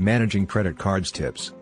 Managing credit cards tips.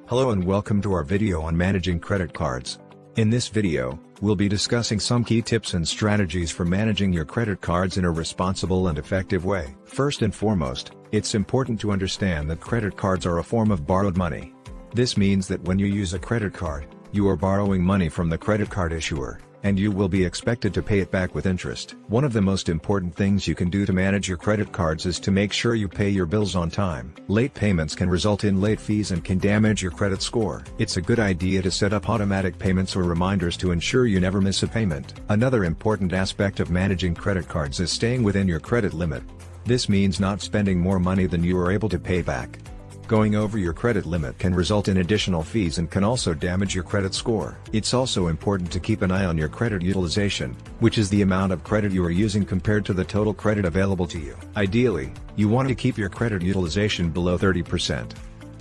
Hello and welcome to our video on managing credit cards. In this video, we'll be discussing some key tips and strategies for managing your credit cards in a responsible and effective way. First and foremost, it's important to understand that credit cards are a form of borrowed money. This means that when you use a credit card, you are borrowing money from the credit card issuer, and you will be expected to pay it back with interest. One of the most important things you can do to manage your credit cards is to make sure you pay your bills on time. Late payments can result in late fees and can damage your credit score. It's a good idea to set up automatic payments or reminders to ensure you never miss a payment. Another important aspect of managing credit cards is staying within your credit limit. This means not spending more money than you are able to pay back. Going over your credit limit can result in additional fees and can also damage your credit score. It's also important to keep an eye on your credit utilization, which is the amount of credit you are using compared to the total credit available to you. Ideally, you want to keep your credit utilization below 30%.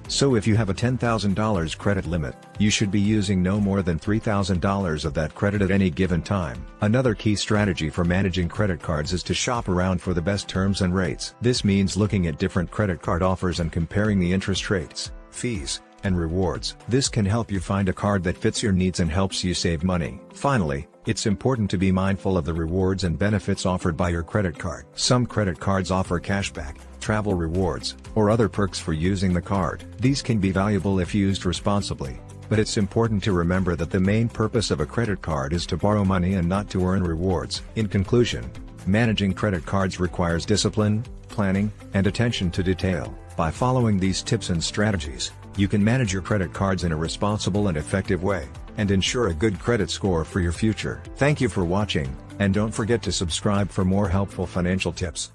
So if you have a $10,000 credit limit, you should be using no more than $3,000 of that credit at any given time. Another key strategy for managing credit cards is to shop around for the best terms and rates. This means looking at different credit card offers and comparing the interest rates, fees, and rewards. This can help you find a card that fits your needs and helps you save money. Finally, it's important to be mindful of the rewards and benefits offered by your credit card. Some credit cards offer cashback, travel rewards, or other perks for using the card. These can be valuable if used responsibly, but it's important to remember that the main purpose of a credit card is to borrow money and not to earn rewards. In conclusion, managing credit cards requires discipline, planning, and attention to detail. By following these tips and strategies, you can manage your credit cards in a responsible and effective way, and ensure a good credit score for your future. Thank you for watching, and don't forget to subscribe for more helpful financial tips.